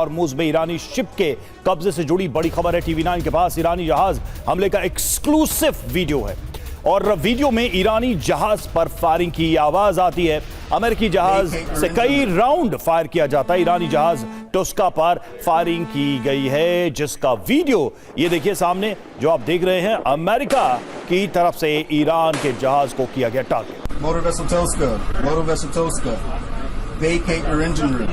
Hormuz में ईरानी ship के कब्जे से जुड़ी बड़ी खबर है। TV9 के पास ईरानी जहाज हमले का एक्सक्लूसिव वीडियो है और वीडियो में ईरानी जहाज पर फायरिंग की आवाज आती है। अमेरिकी जहाज से कई राउंड फायर किया जाता है। ईरानी जहाज टुस्का पर फायरिंग की गई है, जिसका वीडियो ये देखिए सामने जो आप देख रहे हैं। अमेरिका की तरफ से ईरान के जहाज को किया गया target. Motor vessel Tosca, vacate your engine room.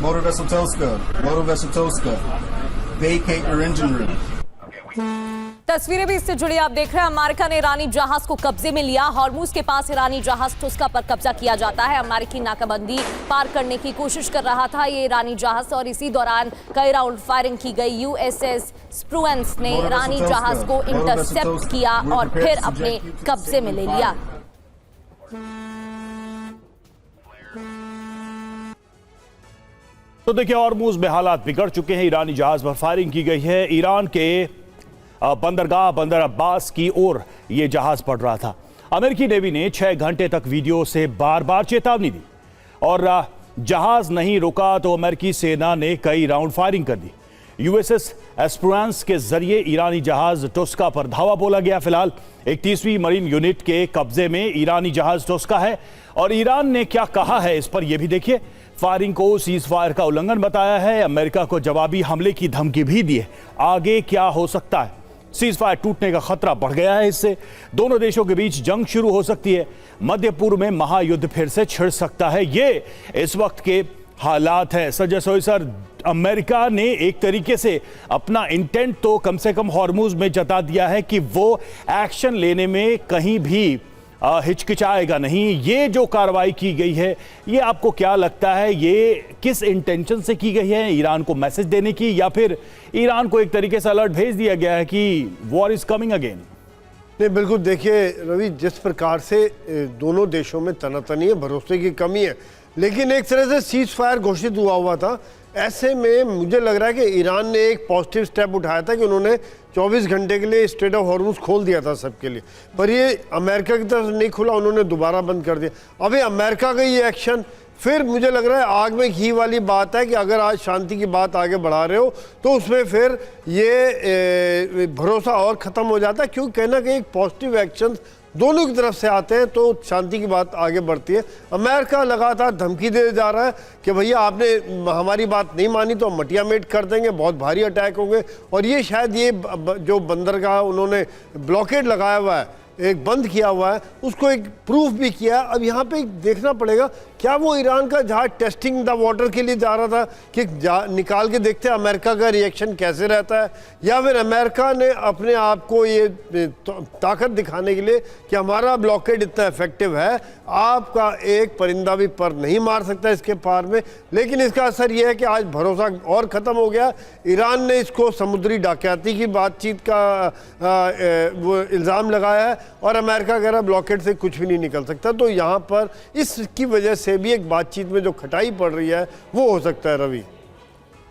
Motor vessel Tosca, vacate your engine room. तस्वीरें भी इससे जुड़ी आप देख रहे हैं। अमेरिका ने ईरानी जहाज को कब्जे में लिया। हॉर्मुज के पास ईरानी जहाज टुस्का पर कब्जा किया जाता है। अमेरिकी नाकाबंदी पार करने की कोशिश कर रहा था ये ईरानी जहाज और इसी दौरान कई राउंड फायरिंग की गई। USS स्प्रुएंस ने ईरानी जहाज को इंटरसेप्ट किया और फिर अपने कब्जे में ले लिया। तो देखिए हॉर्मुज में हालात बिगड़ चुके हैं। ईरानी जहाज पर फायरिंग की गई है। ईरान के बंदरगाह बंदर अब्बास की ओर यह जहाज पड़ रहा था। अमेरिकी नेवी ने 6 घंटे तक वीडियो से बार बार चेतावनी दी और जहाज नहीं रुका तो अमेरिकी सेना ने कई राउंड फायरिंग कर दी। USS एस्प्रुएंस के जरिए ईरानी जहाज टुस्का पर धावा बोला गया। फिलहाल 31वीं मरीन यूनिट के कब्जे में ईरानी जहाज टुस्का है और ईरान ने क्या कहा है इस पर यह भी देखिए। फायरिंग को सीज फायर का उल्लंघन बताया है। अमेरिका को जवाबी हमले की धमकी भी दी है। आगे क्या हो सकता है? सीज फायर टूटने का खतरा बढ़ गया है। इससे दोनों देशों के बीच जंग शुरू हो सकती है। मध्य पूर्व में महायुद्ध फिर से छिड़ सकता है। ये इस वक्त के हालात है। संजय सोई सर, अमेरिका ने एक तरीके से अपना इंटेंट तो कम से कम हॉर्मुज में जता दिया है कि वो एक्शन लेने में कहीं भी हिचकिचाएगा नहीं। ये जो कार्रवाई की गई है, ये आपको क्या लगता है, ये किस इंटेंशन से की गई है? ईरान को मैसेज देने की, या फिर ईरान को एक तरीके से अलर्ट भेज दिया गया है कि वॉर इज कमिंग अगेन? नहीं, बिल्कुल। देखिए रवि, जिस प्रकार से दोनों देशों में तनातनी है, भरोसे की कमी है, लेकिन एक तरह से सीज फायर घोषित हुआ था। ऐसे में मुझे लग रहा है कि ईरान ने एक पॉजिटिव स्टेप उठाया था कि उन्होंने 24 घंटे के लिए स्ट्रेट ऑफ हॉर्मुज खोल दिया था सबके लिए, पर ये अमेरिका की तरफ से नहीं खुला, उन्होंने दोबारा बंद कर दिया। अभी अमेरिका का ये एक्शन फिर मुझे लग रहा है आग में घी वाली बात है कि अगर आज शांति की बात आगे बढ़ा रहे हो तो उसमें फिर ये भरोसा और ख़त्म हो जाता है, क्योंकि कहीं ना कहीं एक पॉजिटिव एक्शन दोनों की तरफ से आते हैं तो शांति की बात आगे बढ़ती है। अमेरिका लगातार धमकी दे जा रहा है कि भैया आपने हमारी बात नहीं मानी तो हम मटिया मेट कर देंगे, बहुत भारी अटैक होंगे। और ये शायद ये जो बंदरगाह उन्होंने ब्लॉकेड लगाया हुआ है, एक बंद किया हुआ है, उसको एक प्रूफ भी किया। अब यहाँ पे देखना पड़ेगा क्या वो ईरान का जहाज टेस्टिंग द वाटर के लिए जा रहा था कि निकाल के देखते हैं अमेरिका का रिएक्शन कैसे रहता है, या फिर अमेरिका ने अपने आप को ये ताकत दिखाने के लिए कि हमारा ब्लॉकेड इतना इफेक्टिव है, आपका एक परिंदा भी पर नहीं मार सकता इसके पार में। लेकिन इसका असर यह है कि आज भरोसा और ख़त्म हो गया। ईरान ने इसको समुद्री डकैती की बातचीत का वो इल्ज़ाम लगाया है और अमेरिका कह रहा है ब्लॉकेड से कुछ भी नहीं निकल सकता। तो यहाँ पर इसकी वजह से भी एक बातचीत में जो खटाई पड़ रही है वो हो सकता है रवि।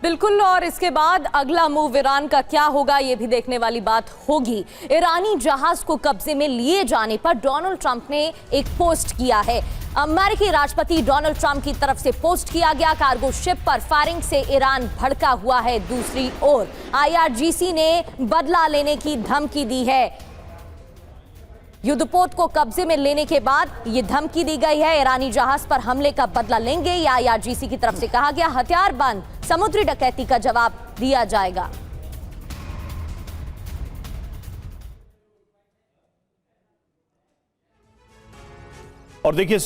बिल्कुल, और इसके बाद अगला मूव ईरान का क्या होगा ये भी देखने वाली बात होगी। ईरानी जहाज को कब्जे में लिए जाने पर डोनाल्ड ट्रंप ने एक पोस्ट किया है। अमेरिकी राष्ट्रपति डोनाल्ड ट्रंप की तरफ से पोस्ट किया गया। कार्गो शिप पर फायरिंग से ईरान भड़का हुआ है। दूसरी ओर IRGC ने बदला लेने की धमकी दी है। युद्धपोत को कब्जे में लेने के बाद यह धमकी दी गई है। ईरानी जहाज पर हमले का बदला लेंगे, या IRGC की तरफ से कहा गया हथियार बंद समुद्री डकैती का जवाब दिया जाएगा। और देखिए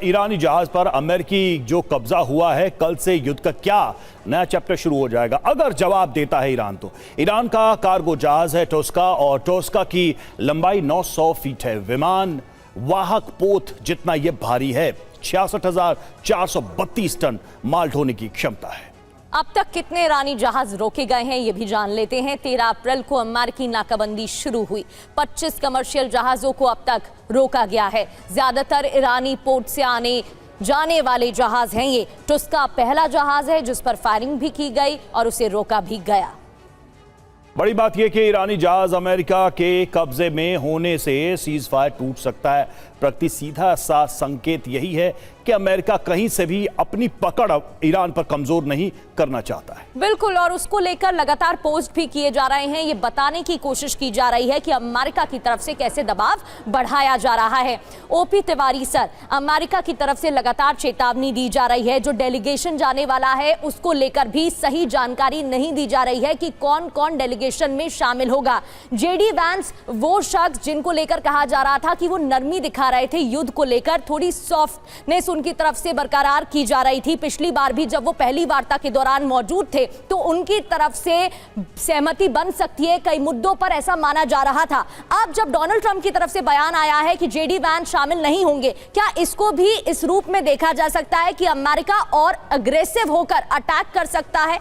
ईरानी जहाज पर अमेरिकी जो कब्जा हुआ है, कल से युद्ध का क्या नया चैप्टर शुरू हो जाएगा अगर जवाब देता है ईरान। तो ईरान का कार्गो जहाज है टुस्का और टुस्का की लंबाई 900 फीट है। विमान वाहक पोत जितना यह भारी है, 66,432 टन माल ढोने की क्षमता है। अब तक कितने ईरानी जहाज रोके गए हैं ये भी जान लेते हैं। 13 अप्रैल को अमेरिकी नाकाबंदी शुरू हुई। 25 कमर्शियल जहाजों को अब तक रोका गया है। ज्यादातर ईरानी पोर्ट से आने जाने वाले जहाज हैं ये। टुस्का पहला जहाज है जिस पर फायरिंग भी की गई और उसे रोका भी गया। बड़ी बात यह कि ईरानी जहाज अमेरिका के कब्जे में होने से सीज फायर टूट सकता है। प्रगति सीधा सा संकेत यही है कि अमेरिका कहीं से भी अपनी पकड़ ईरान पर कमजोर नहीं करना चाहता है। बिल्कुल, और उसको लेकर लगातार पोस्ट भी किए जा रहे हैं। ये बताने की कोशिश की जा रही है कि अमेरिका की तरफ से कैसे दबाव बढ़ाया जा रहा है। ओपी तिवारी सर, अमेरिका की तरफ से लगातार चेतावनी दी जा रही है। जो डेलीगेशन जाने वाला है उसको लेकर भी सही जानकारी नहीं दी जा रही है कि कौन कौन डेलीगेशन में शामिल होगा। जेडी वैंस वो शख्स जिनको लेकर कहा जा रहा था कि वो नरमी दिखा रहे थे युद्ध को लेकर, थोड़ी सॉफ्टनेस उनकी तरफ से बरकरार की जा रही थी। पिछली बार भी जब वो पहली वार्ता के दौरान मौजूद थे तो उनकी तरफ से सहमति बन सकती है कई मुद्दों पर, ऐसा माना जा रहा था। अब जब डोनाल्ड ट्रंप की तरफ से बयान आया है कि जेडी वैंस शामिल नहीं होंगे, क्या इसको भी इस रूप में देखा जा सकता है कि अमेरिका और अग्रेसिव होकर अटैक कर सकता है?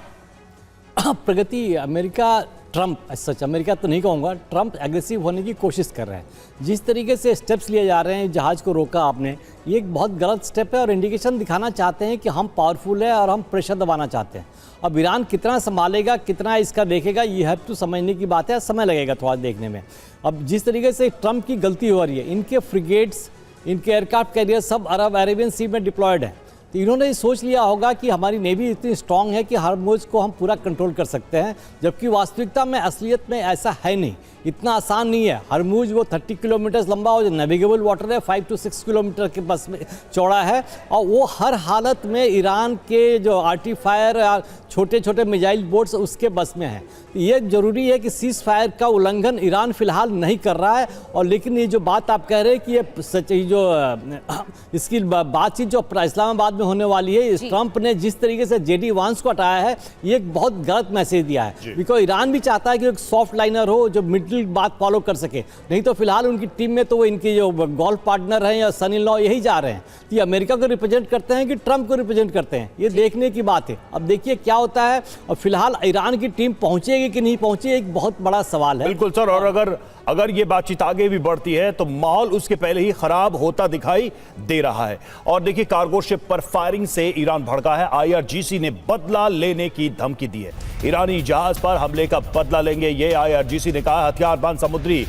प्रगति, अमेरिका ट्रंप, सच अमेरिका तो नहीं कहूँगा, ट्रंप एग्रेसिव होने की कोशिश कर रहे हैं। जिस तरीके से स्टेप्स लिए जा रहे हैं, जहाज़ को रोका आपने, ये एक बहुत गलत स्टेप है और इंडिकेशन दिखाना चाहते हैं कि हम पावरफुल है और हम प्रेशर दबाना चाहते हैं। अब ईरान कितना संभालेगा, कितना इसका देखेगा, ये है तो समझने की बात है, समय लगेगा थोड़ा देखने में। अब जिस तरीके से ट्रंप की गलती हो रही है, इनके फ्रिगेट्स, इनके एयरक्राफ्ट कैरियर सब अरेबियन सी में डिप्लॉयड हैं। तो इन्होंने ये सोच लिया होगा कि हमारी नेवी इतनी स्ट्रांग है कि हॉर्मुज़ को हम पूरा कंट्रोल कर सकते हैं, जबकि वास्तविकता में असलियत में ऐसा है नहीं। इतना आसान नहीं है। हॉर्मुज़ वो 30 किलोमीटर लंबा हो, जो नेविगेबल वाटर है 5 से 6 किलोमीटर के बस में चौड़ा है, और वो हर हालत में ईरान के जो आर्टी फायर या छोटे छोटे मिसाइल बोट्स उसके बस में है। ये ज़रूरी है कि सीज़ फायर का उल्लंघन ईरान फिलहाल नहीं कर रहा है। और लेकिन ये जो बात आप कह रहे हैं कि ये सच, जो इसकी बातचीत जो इस्लामाबाद में होने वाली है, ट्रंप ने जिस तरीके से जेडी वांस को हटाया है, ये एक बहुत गलत मैसेज दिया है। बिकॉज ईरान भी चाहता है कि एक सॉफ्ट लाइनर हो जो मिडिल बात फॉलो कर सके। नहीं तो फिलहाल उनकी टीम में तो वो इनकी जो गोल्फ पार्टनर हैं या सन इन लॉ यही जा रहे हैं। तो ये अमेरिका को रिप्रेजेंट करते हैं कि ट्रंप को रिप्रेजेंट करते हैं, ये देखने की बात है। अब देखिए क्या होता है। और फिलहाल ईरान की टीम पहुंचेगी कि नहीं पहुंचेगी, एक बहुत बड़ा सवाल है। बिल्कुल सर, और अगर ये बातचीत आगे भी बढ़ती है तो माहौल उसके पहले ही खराब होता दिखाई दे रहा है। और देखिए, कार्गो शिप पर फायरिंग से ईरान भड़का है। IRGC ने बदला लेने की धमकी दी है। ईरानी जहाज पर हमले का बदला लेंगे, ये IRGC ने कहा। हथियारबंद समुद्री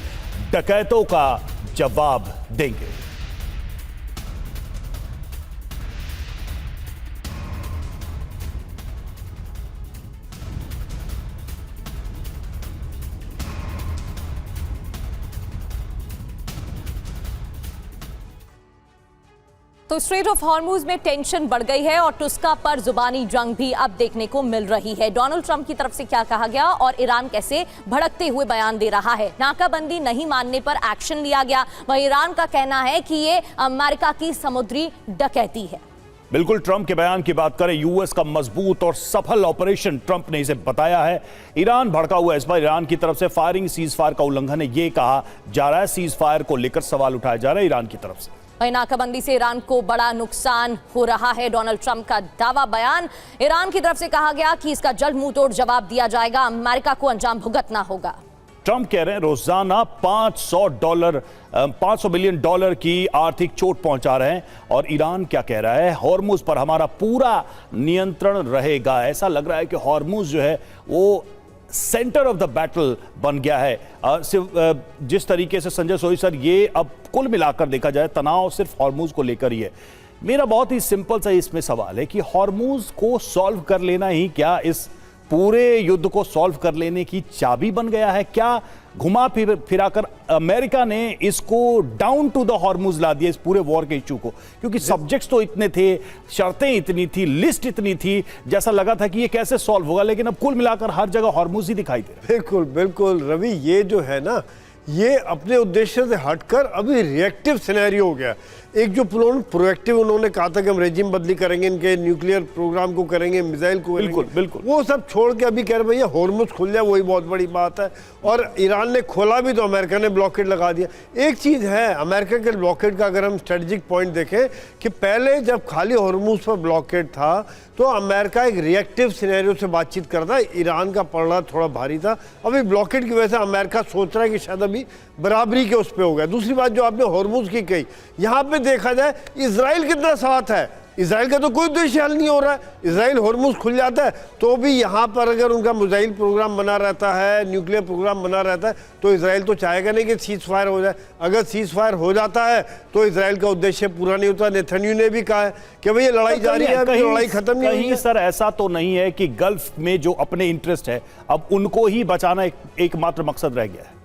डकैतों का जवाब देंगे। तो स्ट्रेट ऑफ हॉर्मुज में टेंशन बढ़ गई है और टुस्का पर जुबानी जंग भी अब देखने को मिल रही है। डोनाल्ड ट्रंप की तरफ से क्या कहा गया और ईरान कैसे भड़कते हुए बयान दे रहा है। नाकाबंदी नहीं मानने पर एक्शन लिया गया, वहीं ईरान का कहना है कि ये अमेरिका की समुद्री डकैती है। बिल्कुल, ट्रंप के बयान की बात करें, यूएस का मजबूत और सफल ऑपरेशन ट्रंप ने इसे बताया है। ईरान भड़का हुआ, इस बार ईरान की तरफ से फायरिंग सीज फायर का उल्लंघन है, ये कहा जा रहा है। सीज फायर को लेकर सवाल उठाया जा रहा है ईरान की तरफ से। वहीं नाकाबंदी से ईरान को बड़ा नुकसान हो रहा है, डोनाल्ड ट्रंप का दावा। बयान ईरान की तरफ से कहा गया कि इसका जल्द मुंह तोड़ जवाब दिया जाएगा, अमेरिका को अंजाम भुगतना होगा। ट्रंप कह रहे हैं रोजाना $500 बिलियन की आर्थिक चोट पहुंचा रहे हैं। और ईरान क्या कह रहा है, हॉर्मुज पर हमारा पूरा नियंत्रण रहेगा। ऐसा लग रहा है कि हॉर्मुज जो है वो सेंटर ऑफ द बैटल बन गया है। सिर्फ जिस तरीके से संजय सोई सर, ये अब कुल मिलाकर देखा जाए तनाव सिर्फ हॉर्मुज को लेकर ही है। मेरा बहुत ही सिंपल सा इसमें सवाल है कि हॉर्मुज को सॉल्व कर लेना ही क्या इस पूरे युद्ध को सॉल्व कर लेने की चाबी बन गया है? क्या घुमा फिराकर अमेरिका ने इसको डाउन टू द हॉर्मुज ला दिया, इस पूरे वॉर के इशू को? क्योंकि सब्जेक्ट्स तो इतने थे, शर्तें इतनी थी, लिस्ट इतनी थी, जैसा लगा था कि ये कैसे सॉल्व होगा, लेकिन अब कुल मिलाकर हर जगह हॉर्मुज ही दिखाई दे रहा है। बिल्कुल बिल्कुल रवि, ये जो है ना, ये अपने उद्देश्य से हटकर अभी रिएक्टिव सिनेरियो हो गया। एक जो प्रोएक्टिव उन्होंने कहा था कि हम रेजिम बदली करेंगे, इनके न्यूक्लियर प्रोग्राम को करेंगे, मिसाइल को करेंगे, बिल्कुल वो सब छोड़ के अभी कह रहे भैया हॉर्मुज खुल जाए, वही बहुत बड़ी बात है। और ईरान ने खोला भी तो अमेरिका ने ब्लॉकेड लगा दिया। एक चीज़ है अमेरिका के ब्लॉकेड का, अगर हम स्ट्रेटेजिक पॉइंट देखें कि पहले जब खाली हॉर्मुज पर ब्लॉकेड था तो अमेरिका एक रिएक्टिव सिनेरियो से बातचीत करता है, ईरान का पलड़ा थोड़ा भारी था। अभी ब्लॉकेड की वजह से अमेरिका सोच रहा है कि शायद अभी बराबरी के उस पर हो गया। दूसरी बात जो आपने हॉर्मुज की कही, यहाँ पे देखा जाए इजराइल कितना साथ है, इसराइल का तो कोई उद्देश्य हल नहीं हो रहा है। इसराइल हॉर्मुज़ खुल जाता है तो भी यहाँ पर अगर उनका मिसाइल प्रोग्राम बना रहता है, न्यूक्लियर प्रोग्राम बना रहता है, तो इसराइल तो चाहेगा नहीं कि सीज फायर हो जाए। अगर सीज फायर हो जाता है तो इसराइल का उद्देश्य पूरा नहीं होता। नेतन्याहू ने भी कहा है कि भाई ये लड़ाई जारी है, अभी लड़ाई खत्म नहीं हुई है। सर ऐसा तो नहीं है कि गल्फ में जो अपने इंटरेस्ट है अब उनको ही बचाना एकमात्र मकसद रह गया है?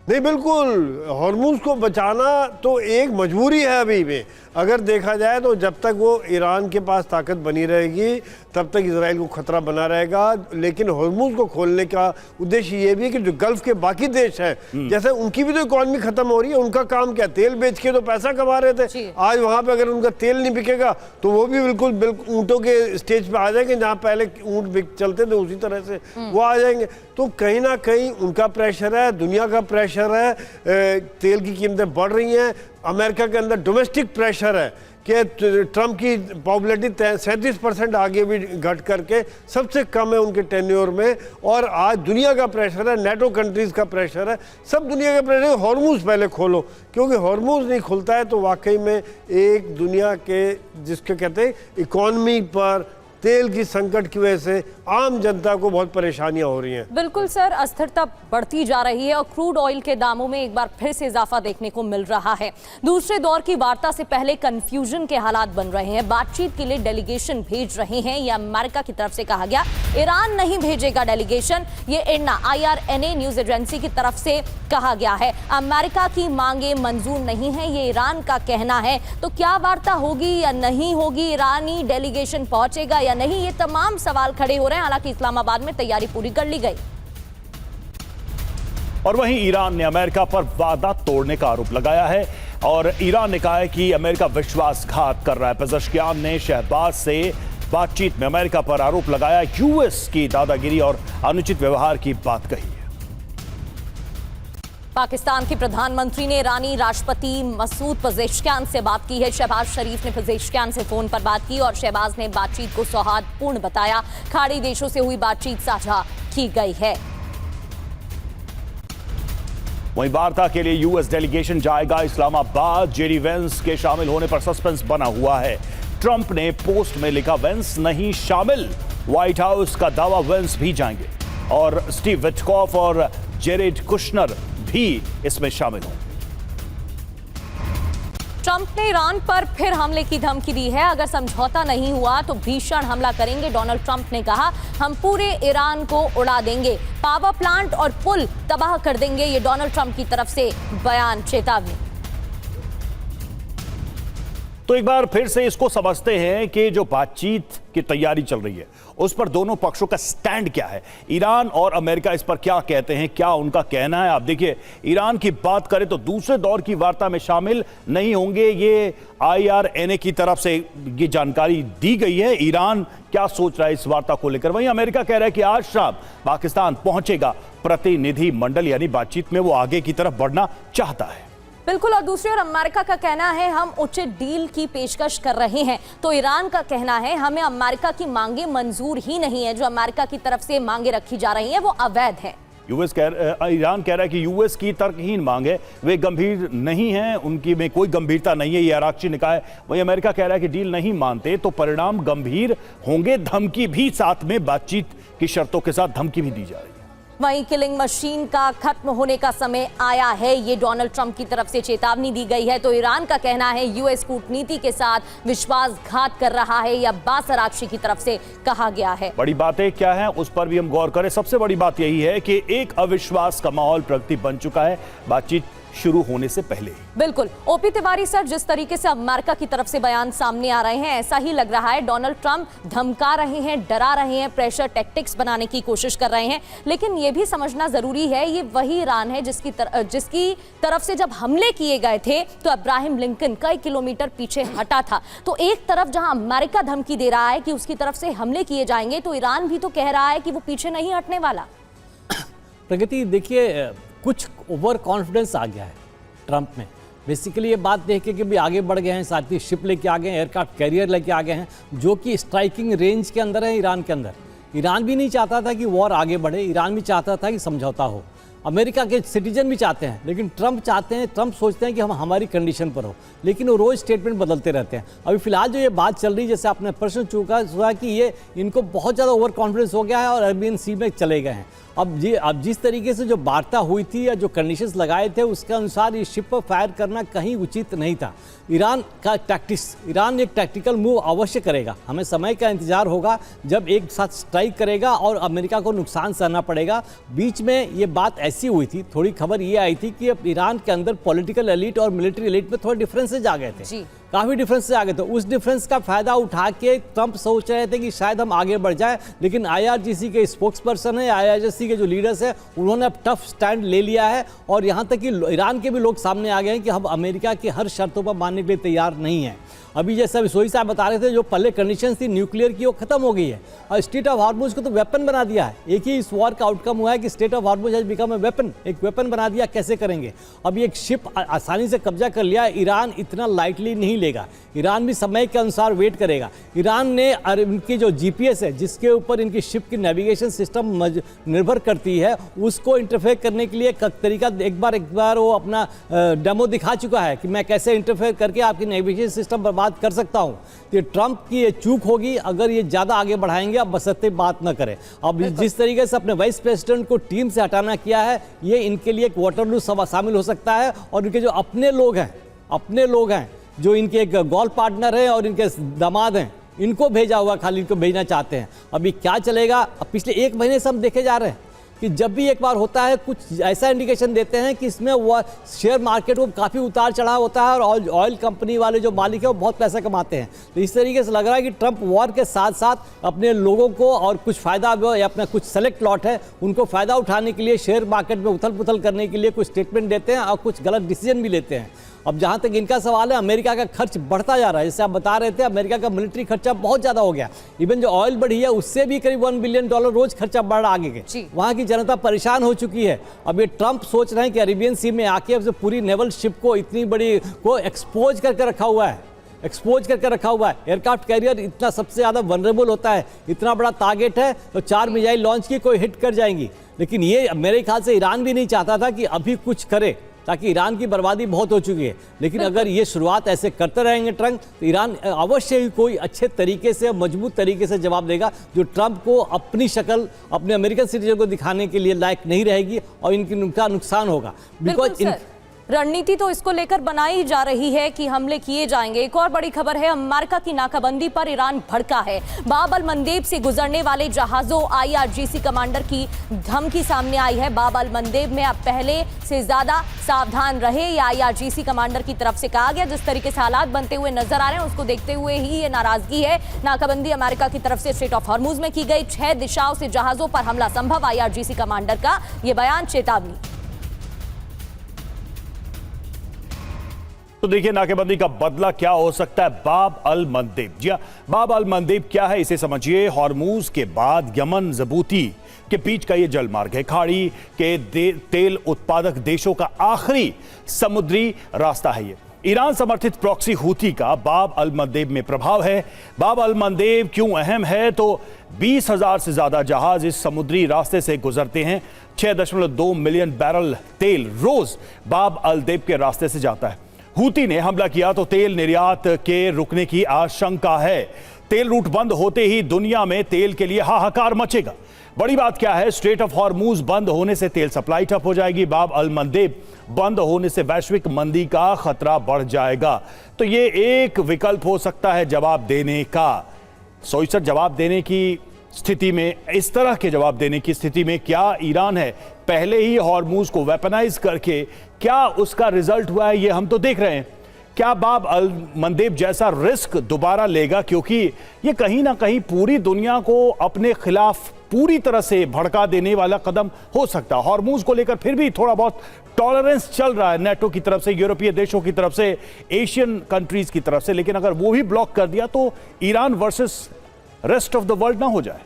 नहीं, बिल्कुल हॉर्मुज़ को बचाना तो एक मजबूरी है अभी भी। अगर देखा जाए तो जब तक वो ईरान के पास ताकत बनी रहेगी तब तक इसराइल को खतरा बना रहेगा। लेकिन हॉर्मुज़ को खोलने का उद्देश्य ये भी है कि जो गल्फ के बाकी देश हैं, जैसे उनकी भी तो इकॉनमी खत्म हो रही है। उनका काम क्या, तेल बेच के तो पैसा कमा रहे थे। आज वहाँ पे अगर उनका तेल नहीं बिकेगा तो वो भी बिल्कुल ऊँटों के स्टेज पे आ जाएंगे, जहाँ पहले ऊँट चलते थे उसी तरह से वो आ जाएंगे। तो कहीं ना कहीं उनका प्रेशर है, दुनिया का प्रेशर है, तेल की कीमतें बढ़ रही हैं। अमेरिका के अंदर डोमेस्टिक प्रेशर है कि ट्रम्प की पॉपुलैरिटी 37% आगे भी घट करके सबसे कम है उनके टेन्योर में। और आज दुनिया का प्रेशर है, नेटो कंट्रीज़ का प्रेशर है, सब दुनिया का प्रेशर है। हॉर्मुज़ पहले खोलो, क्योंकि हॉर्मुज़ नहीं खुलता है तो वाकई में एक दुनिया के जिसके कहते हैं इकॉनमी पर तेल की संकट की वजह से आम जनता को बहुत परेशानियां हो रही हैं। बिल्कुल सर, अस्थिरता बढ़ती जा रही है और क्रूड ऑयल के दामों में एक बार फिर से इजाफा देखने को मिल रहा है। दूसरे दौर की वार्ता से पहले कंफ्यूजन के हालात बन रहे हैं। बातचीत के लिए डेलीगेशन भेज रहे हैं, यह अमेरिका की तरफ से कहा गया। ईरान नहीं भेजेगा डेलीगेशन, ये इरना IRNA न्यूज एजेंसी की तरफ से कहा गया है। अमेरिका की मांगे मंजूर नहीं है, ये ईरान का कहना है। तो क्या वार्ता होगी या नहीं होगी, ईरानी डेलीगेशन पहुंचेगा या नहीं, ये तमाम सवाल खड़े हो रहे हैं। हालांकि इस्लामाबाद में तैयारी पूरी कर ली गई। और वहीं ईरान ने अमेरिका पर वादा तोड़ने का आरोप लगाया है और ईरान ने कहा है कि अमेरिका विश्वासघात कर रहा है। पेज़ेश्कियान ने शहबाज से बातचीत में अमेरिका पर आरोप लगाया, यूएस की दादागिरी और अनुचित व्यवहार की बात कही है। पाकिस्तान के प्रधानमंत्री ने ईरानी राष्ट्रपति मसूद पेज़ेश्कियान से बात की है। शहबाज शरीफ ने पेज़ेश्कियान से फोन पर बात की और शहबाज ने बातचीत को सौहार्दपूर्ण बताया। खाड़ी देशों से हुई बातचीत साझा की गई है। वहीं वार्ता के लिए यूएस डेलीगेशन जाएगा इस्लामाबाद। जेडी वेंस के शामिल होने पर सस्पेंस बना हुआ है। ट्रंप ने पोस्ट में लिखा वेंस नहीं शामिल। व्हाइट हाउस का दावा वेंस भी जाएंगे और स्टीव विटकॉफ और जेरेड कुशनर भी इसमें शामिल हों। ट्रंप ने ईरान पर फिर हमले की धमकी दी है। अगर समझौता नहीं हुआ तो भीषण हमला करेंगे। डोनाल्ड ट्रंप ने कहा, हम पूरे ईरान को उड़ा देंगे, पावर प्लांट और पुल तबाह कर देंगे। ये डोनाल्ड ट्रंप की तरफ से बयान, चेतावनी। तो एक बार फिर से इसको समझते हैं कि जो बातचीत की तैयारी चल रही है उस पर दोनों पक्षों का स्टैंड क्या है, ईरान और अमेरिका इस पर क्या कहते हैं, क्या उनका कहना है। आप देखिए, ईरान की बात करें तो दूसरे दौर की वार्ता में शामिल नहीं होंगे, ये IRNA की तरफ से ये जानकारी दी गई है। ईरान क्या सोच रहा है इस वार्ता को लेकर। वहीं अमेरिका कह रहा है कि आज शाम पाकिस्तान पहुंचेगा प्रतिनिधि मंडल, यानी बातचीत में वो आगे की तरफ बढ़ना चाहता है। बिल्कुल। और दूसरी ओर अमेरिका का कहना है हम उचित डील की पेशकश कर रहे हैं। तो ईरान का कहना है हमें अमेरिका की मांगे मंजूर ही नहीं है। जो अमेरिका की तरफ से मांगे रखी जा रही हैं वो अवैध है। ईरान कह रहा है कि यूएस की तर्कहीन मांगे वे गंभीर नहीं हैं, उनकी में कोई गंभीरता नहीं है, ये आराक्ची ने कहा है। वहीं अमेरिका कह रहा है कि डील नहीं मानते तो परिणाम गंभीर होंगे। धमकी भी साथ में, बातचीत की शर्तों के साथ धमकी भी दी जा रही है। वहीं किलिंग मशीन का खत्म होने का समय आया है, ये डोनाल्ड ट्रंप की तरफ से चेतावनी दी गई है। तो ईरान का कहना है यूएस कूटनीति के साथ विश्वासघात कर रहा है, या अब्बास अराक्ची की तरफ से कहा गया है। बड़ी बातें क्या हैं उस पर भी हम गौर करें। सबसे बड़ी बात यही है कि एक अविश्वास का माहौल प्रगति बन चुका है बातचीत शुरू होने से पहले। बिल्कुल। ओपी तिवारी सर, जिस तरीके से अमेरिका की तरफ से बयान सामने आ रहे हैं ऐसा ही लग रहा है डोनाल्ड ट्रंप धमका रहे हैं, डरा रहे हैं, प्रेशर टैक्टिक्स बनाने की कोशिश कर रहे हैं। लेकिन यह भी समझना जरूरी है ये वही ईरान है जिसकी तरफ से जब हमले किए गए थे तो अब्राहम लिंकन कई किलोमीटर पीछे हटा था। तो एक तरफ जहां अमेरिका धमकी दे रहा है कि उसकी तरफ से हमले किए जाएंगे, तो ईरान भी तो कह रहा है कि वो पीछे नहीं हटने वाला। प्रगति देखिए, कुछ ओवर कॉन्फिडेंस आ गया है ट्रंप में। बेसिकली ये बात देख के भी आगे बढ़ गए हैं, साथ ही शिप लेके आ गए हैं, एयरक्राफ्ट कैरियर लेके आ गए हैं, जो कि स्ट्राइकिंग रेंज के अंदर है ईरान के अंदर। ईरान भी नहीं चाहता था कि वॉर आगे बढ़े, ईरान भी चाहता था कि समझौता हो। अमेरिका के सिटीजन भी चाहते हैं, लेकिन ट्रंप चाहते हैं, ट्रंप सोचते हैं कि हम हमारी कंडीशन पर हो, लेकिन वो रोज़ स्टेटमेंट बदलते रहते हैं। अभी फिलहाल जो ये बात चल रही है, जैसे आपने प्रश्न चुका हुआ कि ये इनको बहुत ज़्यादा ओवर कॉन्फिडेंस हो गया है और अरेबियन सी में चले गए हैं। अब जिस तरीके से जो वार्ता हुई थी या जो कंडीशंस लगाए थे उसके अनुसार ये शिप पर फायर करना कहीं उचित नहीं था। ईरान एक टैक्टिकल मूव अवश्य करेगा, हमें समय का इंतजार होगा जब एक साथ स्ट्राइक करेगा और अमेरिका को नुकसान सहना पड़ेगा। बीच में ये बात ऐसी हुई थी, थोड़ी खबर ये आई थी कि अब ईरान के अंदर पॉलिटिकल एलिट और मिलिट्री एलिट में थोड़े डिफरेंसेज आ गए थे, काफ़ी डिफरेंस आ गए थे। उस डिफरेंस का फायदा उठा के ट्रंप सोच रहे थे कि शायद हम आगे बढ़ जाए, लेकिन IRGC के स्पोक्स पर्सन है, IRGC के जो लीडर्स हैं, उन्होंने अब टफ स्टैंड ले लिया है और यहाँ तक कि ईरान के भी लोग सामने आ गए हैं कि हम अमेरिका की हर शर्तों पर मानने के लिए तैयार नहीं हैं। अभी जैसे अभी सोई साहब बता रहे थे, जो पहले कंडीशन थी न्यूक्लियर की वो खत्म हो गई है और स्टेट ऑफ हार्मुज को तो वेपन बना दिया है। एक ही इस वॉर का आउटकम हुआ है कि state of Hormuz has become a weapon, एक वेपन बना दिया। कैसे करेंगे? अभी एक शिप आसानी से कब्जा कर लिया, ईरान इतना लाइटली नहीं लेगा, ईरान भी समय के अनुसार वेट करेगा। ईरान ने इनकी जो GPS है, जिसके ऊपर इनकी शिप की नेविगेशन सिस्टम निर्भर करती है, उसको इंटरफेयर करने के लिए तरीका एक बार वो अपना डेमो दिखा चुका है कि मैं कैसे इंटरफेयर करके आपकी नेविगेशन सिस्टम बर्बाद कर सकता हूं। तो ये ट्रंप की ये चूक होगी अगर ये ज़्यादा आगे बढ़ाएंगे, अब बशर्ते बात ना करें। अब जिस तरीके से अपने वाइस प्रेसिडेंट को टीम से हटाना किया है, ये इनके लिए एक वाटरलू शामिल हो सकता है और इनके जो अपने लोग हैं जो इनके एक गोल्फ पार्टनर हैं और इनके दामाद हैं, इनको भेजा हुआ, खाली इनको भेजना चाहते हैं। अभी क्या चलेगा? अब पिछले 1 महीने से हम देखे जा रहे हैं कि जब भी एक बार होता है कुछ ऐसा इंडिकेशन देते हैं कि इसमें वो शेयर मार्केट को काफ़ी उतार चढ़ाव होता है और ऑयल कंपनी वाले जो मालिक है वो बहुत पैसा कमाते हैं। तो इस तरीके से लग रहा है कि ट्रंप वॉर के साथ साथ अपने लोगों को और कुछ फ़ायदा या अपना कुछ सेलेक्ट लॉट है उनको फ़ायदा उठाने के लिए शेयर मार्केट में उथल पुथल करने के लिए कुछ स्टेटमेंट देते हैं और कुछ गलत डिसीजन भी लेते हैं। अब जहाँ तक इनका सवाल है, अमेरिका का खर्च बढ़ता जा रहा है। जैसे आप बता रहे थे, अमेरिका का मिलिट्री खर्चा बहुत ज़्यादा हो गया। इवन जो ऑयल बढ़ी है उससे भी करीब $1 बिलियन रोज खर्चा बढ़ रहा आगे के। वहाँ की जनता परेशान हो चुकी है। अब ये ट्रंप सोच रहे हैं कि अरेबियन सी में आके अब पूरी नेवल शिप को इतनी बड़ी को एक्सपोज करके रखा हुआ है, एयरक्राफ्ट कैरियर इतना सबसे ज़्यादा वनरेबल होता है, इतना बड़ा टारगेट है तो 4 मिसाइल लॉन्च की कोई हिट कर जाएंगी। लेकिन ये मेरे ख्याल से ईरान भी नहीं चाहता था कि अभी कुछ करे, ताकि ईरान की बर्बादी बहुत हो चुकी है। लेकिन अगर ये शुरुआत ऐसे करते रहेंगे ट्रंप, तो ईरान अवश्य ही कोई अच्छे तरीके से, मजबूत तरीके से जवाब देगा जो ट्रंप को अपनी शक्ल अपने अमेरिकन सिटीजन को दिखाने के लिए लायक नहीं रहेगी और इनका नुकसान होगा। बिकॉज रणनीति तो इसको लेकर बनाई जा रही है कि हमले किए जाएंगे। एक और बड़ी खबर है, अमेरिका की नाकाबंदी पर ईरान भड़का है। बाब अल मंदेब से गुजरने वाले जहाजों IRGC कमांडर की धमकी सामने आई है। बाब अल मंदेब में अब पहले से ज्यादा सावधान रहे, ये IRGC कमांडर की तरफ से कहा गया। जिस तरीके से हालात बनते हुए नजर आ रहे हैं उसको देखते हुए ही ये नाराजगी है। नाकाबंदी अमेरिका की तरफ से स्ट्रेट ऑफ हॉर्मुज में की गई। 6 दिशाओं से जहाजों पर हमला संभव, IRGC कमांडर का ये बयान, चेतावनी। तो देखिए नाकेबंदी का बदला क्या हो सकता है। बाब अल मंदेब, जी हाँ, बाब अल मंदेब क्या है इसे समझिए। हॉर्मुज के बाद यमन जिबूती के बीच का ये जल मार्ग है। खाड़ी के तेल उत्पादक देशों का आखिरी समुद्री रास्ता है ये। ईरान समर्थित प्रॉक्सी हूथी का बाब अल मंदेब में प्रभाव है। बाब अल मंदेब क्यों अहम है? तो 20,000 से ज्यादा जहाज इस समुद्री रास्ते से गुजरते हैं। 6.2 मिलियन बैरल तेल रोज बाब अल मंदेब के रास्ते से जाता है। हूती ने हमला किया तो तेल निर्यात के रुकने की आशंका है। तेल रूट बंद होते ही दुनिया में तेल के लिए हाहाकार मचेगा। बड़ी बात क्या है, स्ट्रेट ऑफ हॉर्मुज बंद होने से तेल सप्लाई ठप हो जाएगी। बाब अल मंदेब बंद होने से वैश्विक मंदी का खतरा बढ़ जाएगा। तो ये एक विकल्प हो सकता है जवाब देने का। सोईसर जवाब देने की स्थिति में, इस तरह के जवाब देने की स्थिति में क्या ईरान है पहले ही हॉर्मुज को वेपनाइज करके क्या उसका रिजल्ट हुआ है ये हम तो देख रहे हैं। क्या बाब अल मंदेब जैसा रिस्क दोबारा लेगा? क्योंकि ये कहीं ना कहीं पूरी दुनिया को अपने खिलाफ पूरी तरह से भड़का देने वाला कदम हो सकता है। हॉर्मुज को लेकर फिर भी थोड़ा बहुत टॉलरेंस चल रहा है नेटो की तरफ से, यूरोपीय देशों की तरफ से, एशियन कंट्रीज की तरफ से। लेकिन अगर वो भी ब्लॉक कर दिया तो Iran versus rest of the world ना हो जाए।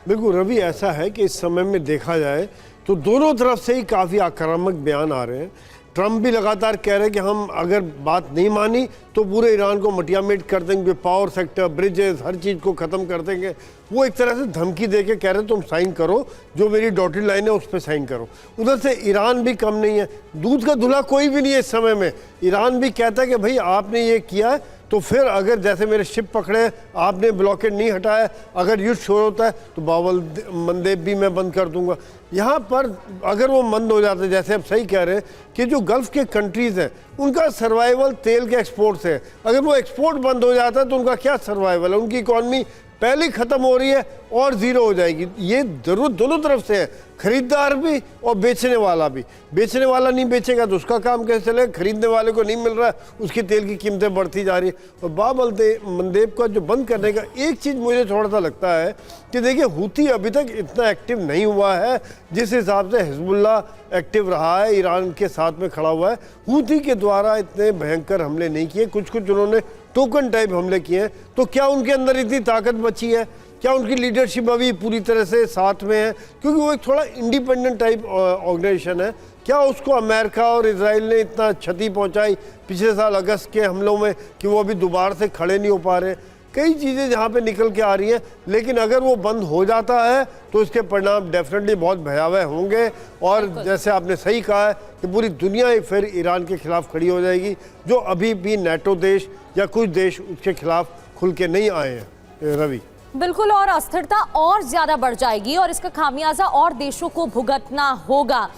बिल्कुल रवि, ऐसा है कि इस समय में देखा जाए तो दोनों तरफ से ही काफ़ी आक्रामक बयान आ रहे हैं। ट्रम्प भी लगातार कह रहे हैं कि हम अगर बात नहीं मानी तो पूरे ईरान को मटियामेट कर देंगे, पावर सेक्टर, ब्रिजेस, हर चीज़ को ख़त्म कर देंगे। वो एक तरह से धमकी दे के कह रहे हैं तुम साइन करो, जो मेरी डॉटेड लाइन है उस पर साइन करो। उधर से ईरान भी कम नहीं है, दूध का धुला कोई भी नहीं है इस समय में। ईरान भी कहता है कि भाई आपने ये किया है तो फिर अगर जैसे मेरे शिप पकड़े, आपने ब्लॉकेड नहीं हटाया, अगर युद्ध शुरू होता है तो बाबल मंदेब भी मैं बंद कर दूंगा। यहाँ पर अगर वो बंद हो जाते, जैसे आप सही कह रहे हैं कि जो गल्फ़ के कंट्रीज़ हैं उनका सर्वाइवल तेल के एक्सपोर्ट से है, अगर वो एक्सपोर्ट बंद हो जाता है तो उनका क्या सर्वाइवल है? उनकी इकॉनमी पहले ही ख़त्म हो रही है और ज़ीरो हो जाएगी। ये ज़रूरत दोनों तरफ से है, खरीदार भी और बेचने वाला भी। बेचने वाला नहीं बेचेगा तो उसका काम कैसे चलेगा? खरीदने वाले को नहीं मिल रहा है, उसकी तेल की कीमतें बढ़ती जा रही है। और बाब अल मंदेब का जो बंद करने का एक चीज़ मुझे थोड़ा सा लगता है कि देखिए हूती अभी तक इतना एक्टिव नहीं हुआ है जिस हिसाब से हिजबुल्ला एक्टिव रहा है, ईरान के साथ में खड़ा हुआ है। हूती के द्वारा इतने भयंकर हमले नहीं किए, कुछ उन्होंने टोकन टाइप हमले किए हैं। तो क्या उनके अंदर इतनी ताकत बची है? क्या उनकी लीडरशिप अभी पूरी तरह से साथ में है? क्योंकि वो एक थोड़ा इंडिपेंडेंट टाइप ऑर्गेनाइजेशन है। क्या उसको अमेरिका और इजराइल ने इतना क्षति पहुंचाई पिछले साल अगस्त के हमलों में कि वो अभी दोबारा से खड़े नहीं हो पा रहे? कई चीज़ें जहाँ पे निकल के आ रही हैं, लेकिन अगर वो बंद हो जाता है तो इसके परिणाम डेफिनेटली बहुत भयावह होंगे। और जैसे आपने सही कहा है कि पूरी दुनिया ही फिर ईरान के खिलाफ खड़ी हो जाएगी, जो अभी भी नेटो देश या कुछ देश उसके खिलाफ खुल के नहीं आए हैं। रवि, बिल्कुल, और अस्थिरता और ज्यादा बढ़ जाएगी और इसका खामियाजा और देशों को भुगतना होगा।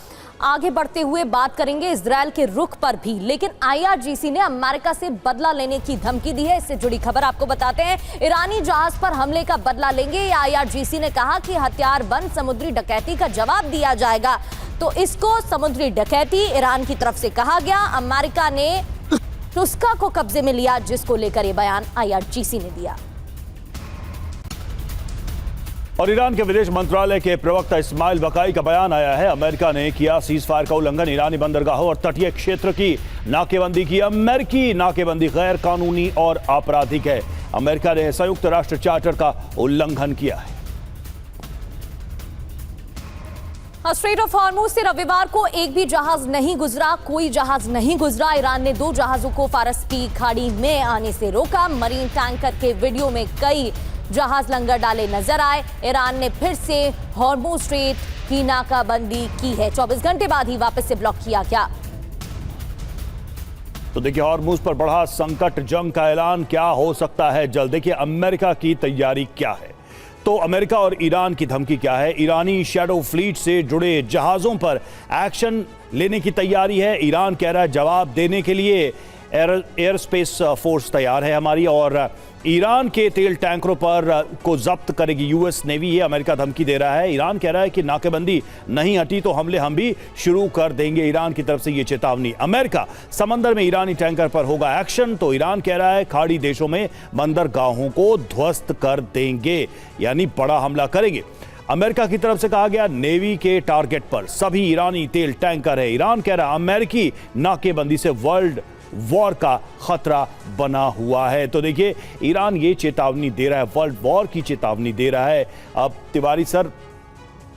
आगे बढ़ते हुए बात करेंगे इजरायल के रुख पर भी, लेकिन IRGC ने अमेरिका से बदला लेने की धमकी दी है। इससे जुड़ी खबर आपको बताते हैं। ईरानी जहाज पर हमले का बदला लेंगे। IRGC ने कहा कि हथियार बंद समुद्री डकैती का जवाब दिया जाएगा। तो इसको समुद्री डकैती ईरान की तरफ से कहा गया। अमेरिका ने टुस्का को कब्जे में लिया, जिसको लेकर यह बयान IRGC ने दिया। और ईरान के विदेश मंत्रालय के प्रवक्ता इस्माइल बकाई का बयान आया है। अमेरिका ने किया सीज फायर का उल्लंघन, ईरानी बंदरगाहों और तटीय क्षेत्र की नाकेबंदी की। अमेरिकी नाकेबंदी गैर कानूनी और आपराधिक है। अमेरिका ने संयुक्त राष्ट्र चार्टर का उल्लंघन किया है। स्ट्रेट ऑफ हॉर्मुज से रविवार को एक भी जहाज नहीं गुजरा, कोई जहाज नहीं गुजरा। ईरान ने 2 जहाजों को फारस की खाड़ी में आने से रोका। मरीन टैंकर के वीडियो में कई जहाज लंगर डाले नजर आए। ईरान ने फिर से हॉर्मुज स्ट्रेट की नाकाबंदी की है। 24 घंटे बाद ही वापस से ब्लॉक किया गया। तो देखिए हॉर्मुज पर बढ़ा संकट, जंग का ऐलान क्या हो सकता है जल्द। देखिए अमेरिका की तैयारी क्या है, तो अमेरिका और ईरान की धमकी क्या है। ईरानी शैडो फ्लीट से जुड़े जहाजों पर एक्शन लेने की तैयारी है। ईरान कह रहा है जवाब देने के लिए एयर स्पेस फोर्स तैयार है हमारी, और ईरान के तेल टैंकरों पर को जब्त करेगी यूएस नेवी। ये अमेरिका धमकी दे रहा है। ईरान कह रहा है कि नाकेबंदी नहीं हटी तो हमले हम भी शुरू कर देंगे। ईरान की तरफ से ये चेतावनी। अमेरिका समंदर में ईरानी टैंकर पर होगा एक्शन, तो ईरान कह रहा है खाड़ी देशों में बंदरगाहों को ध्वस्त कर देंगे, यानी बड़ा हमला करेंगे। अमेरिका की तरफ से कहा गया नेवी के टारगेट पर सभी ईरानी तेल टैंकर है। ईरान कह रहा है अमेरिकी नाकेबंदी से वर्ल्ड वॉर का खतरा बना हुआ है। तो देखिए ईरान ये चेतावनी दे रहा है, वर्ल्ड वॉर की चेतावनी दे रहा है। अब तिवारी सर,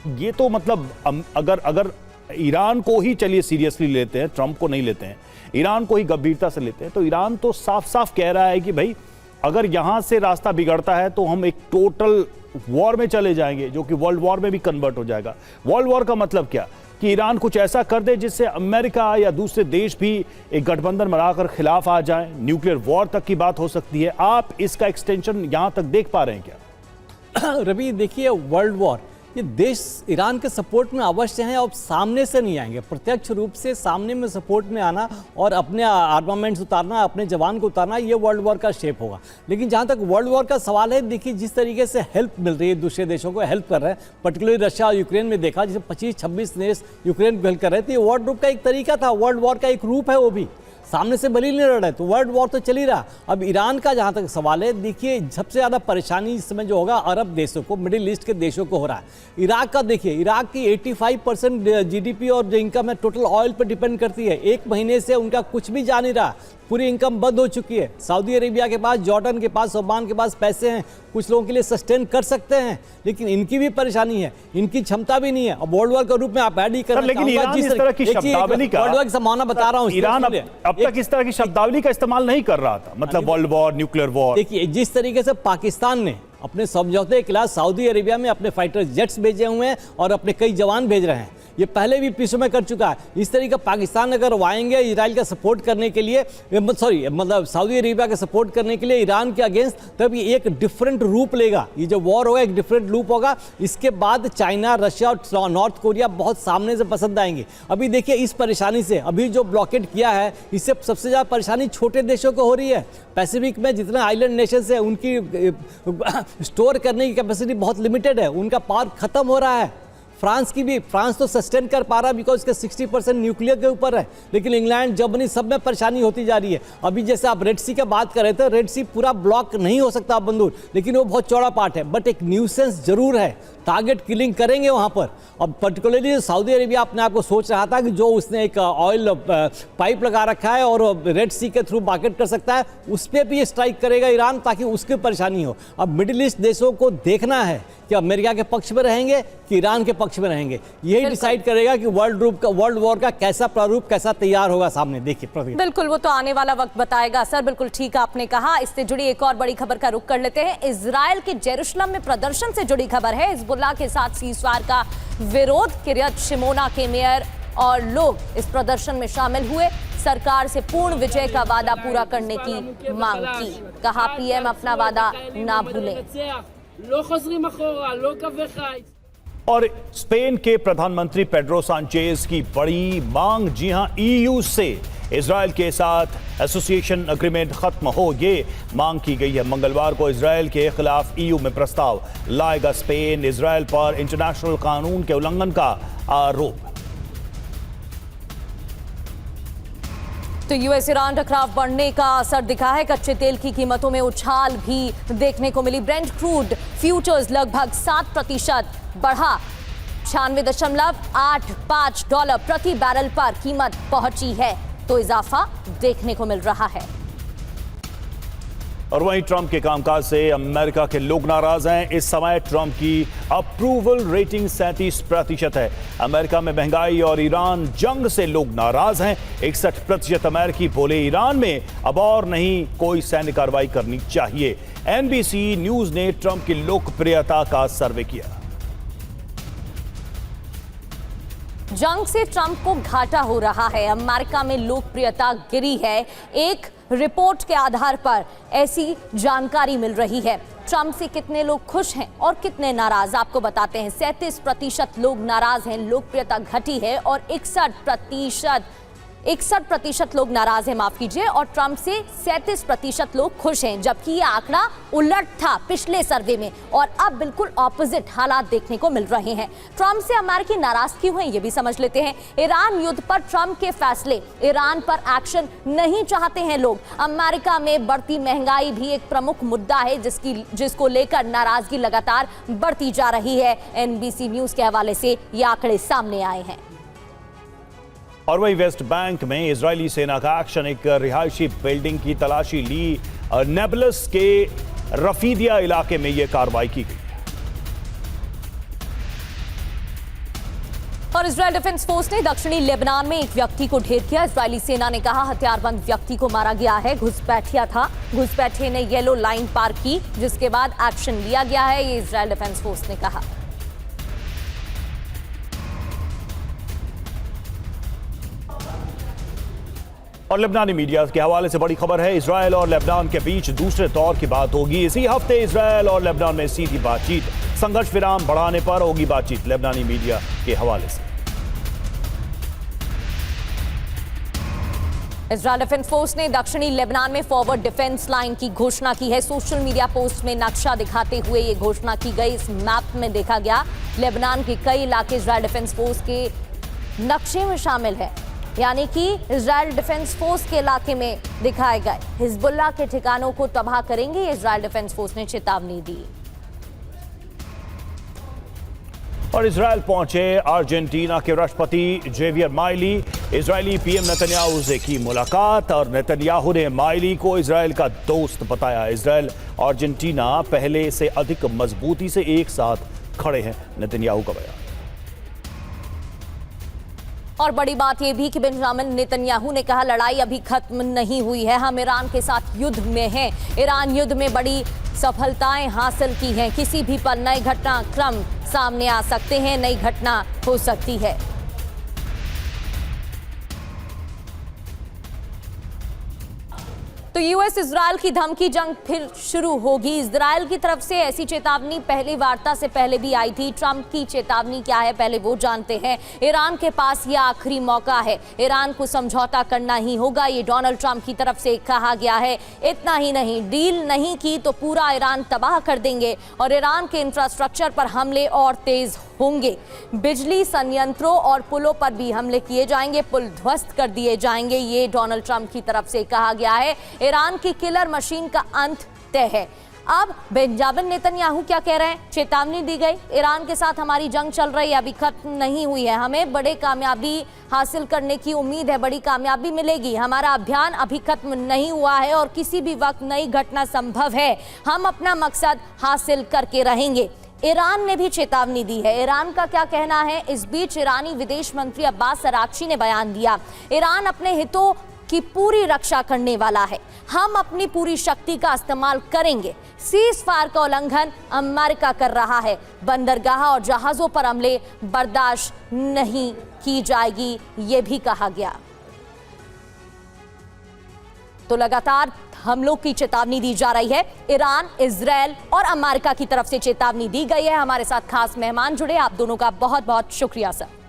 ये तो मतलब अगर ईरान को ही चलिए सीरियसली लेते हैं, ट्रंप को नहीं लेते हैं, ईरान को ही गंभीरता से लेते हैं, तो ईरान तो साफ साफ कह रहा है कि भाई अगर यहां से रास्ता बिगड़ता है तो हम एक टोटल वॉर में चले जाएंगे, जो कि वर्ल्ड वॉर में भी कन्वर्ट हो जाएगा। वर्ल्ड वॉर का मतलब क्या कि ईरान कुछ ऐसा कर दे जिससे अमेरिका या दूसरे देश भी एक गठबंधन बनाकर खिलाफ आ जाएं, न्यूक्लियर वॉर तक की बात हो सकती है। आप इसका एक्सटेंशन यहां तक देख पा रहे हैं क्या? रवि देखिए, वर्ल्ड वॉर ये देश ईरान के सपोर्ट में अवश्य हैं और सामने से नहीं आएंगे। प्रत्यक्ष रूप से सामने में सपोर्ट में आना और अपने आर्मामेंट्स उतारना, अपने जवान को उतारना, ये वर्ल्ड वॉर का शेप होगा। लेकिन जहाँ तक वर्ल्ड वॉर का सवाल है, देखिए जिस तरीके से हेल्प मिल रही है, दूसरे देशों को हेल्प कर रहे हैं, पर्टिकुलरली रशिया और यूक्रेन में देखा जिसे 25-26 देश यूक्रेन को हेल्प कर रहे थे। वर्ल्ड रूप का एक तरीका था, वर्ल्ड वॉर का एक रूप है, वो भी सामने से भले नहीं लड़ रहा है, तो वर्ल्ड वॉर तो चल ही रहा। अब ईरान का जहाँ तक सवाल है, देखिए सबसे ज़्यादा परेशानी इस समय जो होगा अरब देशों को, मिडिल ईस्ट के देशों को हो रहा है। इराक का देखिए, इराक की 85% GDP और जो इनकम है टोटल ऑयल पर डिपेंड करती है। एक महीने से उनका कुछ भी जा नहीं रहा, पूरी इनकम बंद हो चुकी है। सऊदी अरेबिया के पास, जॉर्डन के पास, ओमान के पास पैसे हैं, कुछ लोगों के लिए सस्टेन कर सकते हैं, लेकिन इनकी भी परेशानी है, इनकी क्षमता भी नहीं है। अब वर्ल्ड वॉर के रूप में आप ऐड ही करना, लेकिन ईरान इस तरह की शब्दावली का, वर्ल्ड वॉर की संभावना बता रहा हूँ, ईरान अब तक इस तरह की शब्दावली का इस्तेमाल नहीं कर रहा था, मतलब वर्ल्ड वॉर, न्यूक्लियर वॉर। देखिए, जिस तरीके से पाकिस्तान ने अपने समझौते के खिलाफ सऊदी अरेबिया में अपने फाइटर जेट्स भेजे हुए हैं और अपने कई जवान भेज रहे हैं, ये पहले भी पीछे में कर चुका है। इस तरीके पाकिस्तान अगर आएंगे इजराइल का सपोर्ट करने के लिए, मतलब सऊदी अरेबिया का सपोर्ट करने के लिए ईरान के अगेंस्ट, तब ये एक डिफरेंट रूप लेगा। ये जो वॉर होगा एक डिफरेंट रूप होगा। इसके बाद चाइना, रशिया और नॉर्थ कोरिया बहुत सामने से पसंद आएंगे। अभी देखिए, इस परेशानी से अभी जो ब्लॉकेट किया है, इससे सबसे ज़्यादा परेशानी छोटे देशों को हो रही है। पैसिफिक में जितने आइलैंड नेशंस है, उनकी स्टोर करने की कैपेसिटी बहुत लिमिटेड है, उनका पावर खत्म हो रहा है। फ्रांस तो सस्टेन कर पा रहा है बिकॉज इसका 60% न्यूक्लियर के ऊपर है, लेकिन इंग्लैंड, जर्मनी सब में परेशानी होती जा रही है। अभी जैसे आप रेड सी की बात कर रहे थे, रेड सी पूरा ब्लॉक नहीं हो सकता बंदूक, लेकिन वो बहुत चौड़ा पार्ट है, बट एक न्यूसेंस जरूर है, टारगेट किलिंग करेंगे वहाँ पर। अब पर्टिकुलरली सऊदी अरेबिया अपने आप को सोच रहा था कि जो उसने एक ऑयल पाइप लगा रखा है और रेड सी के थ्रू मार्केट कर सकता है, उस पर भी स्ट्राइक करेगा ईरान, ताकि उसकी परेशानी हो। अब मिडिल ईस्ट देशों को देखना है कि अमेरिका के पक्ष में रहेंगे कि ईरान के पक्ष में रहेंगे, यही डिसाइड करेगा कि वर्ल्ड वॉर का कैसा प्रारूप, कैसा तैयार होगा सामने। देखिए, बिल्कुल, वो तो आने वाला वक्त बताएगा। सर, बिल्कुल ठीक आपने कहा। इससे जुड़ी एक और बड़ी खबर का रुख कर लेते हैं। इजराइल के जेरूशलम में प्रदर्शन से जुड़ी खबर है। हिजबुल्लाह के साथ सीज़फायर का विरोध, किरियत शिमोना के मेयर और लोग इस प्रदर्शन में शामिल हुए। सरकार से पूर्ण विजय का वादा पूरा करने की मांग की। कहा, पीएम अपना वादा ना भूलें। और स्पेन के प्रधानमंत्री पेड्रो सांचेज की बड़ी मांग, जी हां, ईयू से इजराइल के साथ एसोसिएशन एग्रीमेंट खत्म हो, ये मांग की गई है। मंगलवार को इजराइल के खिलाफ ईयू में प्रस्ताव लाएगा स्पेन। इजराइल पर इंटरनेशनल कानून के उल्लंघन का आरोप। तो यूएस ईरान टकराव बढ़ने का असर दिखा है। कच्चे तेल की कीमतों में उछाल भी देखने को मिली। ब्रेंट क्रूड फ्यूचर्स लगभग 7% बढ़ा, $96.85 प्रति बैरल पर कीमत पहुंची है, तो इजाफा देखने को मिल रहा है। और वहीं ट्रंप के कामकाज से अमेरिका के लोग नाराज हैं। इस समय ट्रंप की अप्रूवल रेटिंग 37% है। अमेरिका में महंगाई और ईरान जंग से लोग नाराज हैं। 61% अमेरिकी बोले ईरान में अब और नहीं कोई सैन्य कार्रवाई करनी चाहिए। एनबीसी न्यूज ने ट्रंप की लोकप्रियता का सर्वे किया। जंग से ट्रंप को घाटा हो रहा है, अमेरिका में लोकप्रियता गिरी है। एक रिपोर्ट के आधार पर ऐसी जानकारी मिल रही है। ट्रंप से कितने लोग खुश हैं और कितने नाराज, आपको बताते हैं। 37% लोग नाराज हैं, लोकप्रियता घटी है, और 61% लोग नाराज हैं, माफ कीजिए, और ट्रंप से 37% लोग खुश हैं, जबकि यह आंकड़ा उलट था पिछले सर्वे में, और अब बिल्कुल ऑपोजिट हालात देखने को मिल रहे हैं। ट्रंप से अमेरिकी नाराज क्यों हैं, ये भी समझ लेते हैं। ईरान युद्ध पर ट्रंप के फैसले, ईरान पर एक्शन नहीं चाहते हैं लोग। अमेरिका में बढ़ती महंगाई भी एक प्रमुख मुद्दा है, जिसको लेकर नाराजगी लगातार बढ़ती जा रही है। एनबीसी न्यूज के हवाले से ये आंकड़े सामने आए हैं। और वही वेस्ट बैंक में इजरायली सेना का एक्शन, एक रिहायशी बिल्डिंग की तलाशी ली। नेबलस के रफीदिया इलाके में यह कार्रवाई की गई। और इजरायल डिफेंस फोर्स ने दक्षिणी लेबनान में एक व्यक्ति को ढेर किया। इजरायली सेना ने कहा, हथियारबंद व्यक्ति को मारा गया है, घुसपैठिया था। घुसपैठिए ने येलो लाइन पार की, जिसके बाद एक्शन लिया गया है, ये इजरायल डिफेंस फोर्स ने कहा। और लेबनानी मीडिया के हवाले से बड़ी खबर है, इजरायल और लेबनान के बीच दूसरे दौर की बात होगी। इसी हफ्ते इजरायल और लेबनान में सीधी बातचीत, संघर्ष विराम बढ़ाने पर होगी बातचीत, लेबनानी मीडिया के हवाले से। इजरायल डिफेंस फोर्स ने दक्षिणी लेबनान में फॉरवर्ड डिफेंस लाइन की घोषणा की है। सोशल मीडिया पोस्ट में नक्शा दिखाते हुए ये घोषणा की गई। इस मैप में देखा गया लेबनान के कई इलाके इजरायल डिफेंस फोर्स के नक्शे में शामिल है, यानी कि इजरायल डिफेंस फोर्स के इलाके में दिखाए गए हिजबुल्लाह के ठिकानों को तबाह करेंगे, इजरायल डिफेंस फोर्स ने चेतावनी दी। और इजरायल पहुंचे अर्जेंटीना के राष्ट्रपति Javier Milei. Israeli PM Netanyahu से की मुलाकात और नेतन्याहू ने माइली को इजरायल का दोस्त बताया। इजरायल और अर्जेंटीना पहले से अधिक मजबूती से एक साथ खड़े हैं, नेतन्याहू का बयान। और बड़ी बात यह भी कि बेंजामिन नेतन्याहू ने कहा लड़ाई अभी खत्म नहीं हुई है, हम ईरान के साथ युद्ध में हैं। ईरान युद्ध में बड़ी सफलताएं हासिल की हैं। किसी भी पल नए घटनाक्रम सामने आ सकते हैं, नई घटना हो सकती है। तो यूएस इजरायल की धमकी जंग फिर शुरू होगी। इजरायल की तरफ से ऐसी चेतावनी पहली वार्ता से पहले भी आई थी। ट्रंप की चेतावनी क्या है पहले वो जानते हैं। ईरान के पास ये आखिरी मौका है, ईरान को समझौता करना ही होगा, ये डोनाल्ड ट्रंप की तरफ से कहा गया है। इतना ही नहीं, डील नहीं की तो पूरा ईरान तबाह कर देंगे और ईरान के इंफ्रास्ट्रक्चर पर हमले और तेज होंगे। बिजली संयंत्रों और पुलों पर भी हमले किए जाएंगे, पुल ध्वस्त कर दिए जाएंगे, ये डोनाल्ड ट्रंप की तरफ से कहा गया है। ईरान की किलर मशीन का अंत तय है। अब बेंजामिन नेतन्याहू क्या कह रहे हैं? चेतावनी दी गई, ईरान के साथ हमारी जंग चल रही है, अभी खत्म नहीं हुई है, हमें बड़े कामयाबी हासिल करने की उम्मीद है, बड़ी कामयाबी मिलेगी, हमारा अभियान अभी खत्म नहीं हुआ है और किसी भी वक्त नई घटना संभव है, हम अपना मकसद हासिल करके रहेंगे। ईरान ने भी चेतावनी दी है। ईरान का क्या कहना है? इस बीच ईरानी विदेश मंत्री अब्बास अराक्ची ने बयान दिया, ईरान अपने हितों की पूरी रक्षा करने वाला है, हम अपनी पूरी शक्ति का इस्तेमाल करेंगे। सीज फायर का उल्लंघन अमेरिका कर रहा है, बंदरगाह और जहाजों पर हमले बर्दाश्त नहीं की जाएगी, ये भी कहा गया। तो लगातार हमलों की चेतावनी दी जा रही है। ईरान, इजरायल और अमेरिका की तरफ से चेतावनी दी गई है। हमारे साथ खास मेहमान जुड़े, आप दोनों का बहुत बहुत शुक्रिया सर।